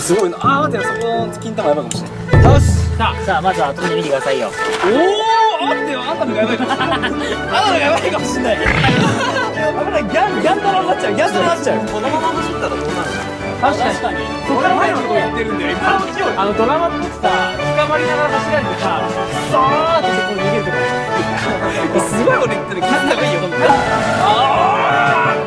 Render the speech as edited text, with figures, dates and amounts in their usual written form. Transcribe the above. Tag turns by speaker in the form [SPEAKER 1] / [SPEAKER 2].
[SPEAKER 1] すごいな。あー待って、そこの金玉やばいかもしれない。よし。
[SPEAKER 2] さあまずは後で見てくださいよ。
[SPEAKER 1] おお、待ってよ、あんたのがやばいかもしれない。あんたのがやばいかもしれない。危ない、ギャン玉になっちゃう、ギャン玉になっちゃう。このまま走ったらどうなるの？
[SPEAKER 2] 確かに。
[SPEAKER 1] そこから前のとこ行ってるんだよ、今。
[SPEAKER 2] ドラマってさ、捕まりながら走られてさ、そーってそこに逃げるとか。
[SPEAKER 1] すごい俺言ってる、気づいた方がいいよ、ほんとに。あー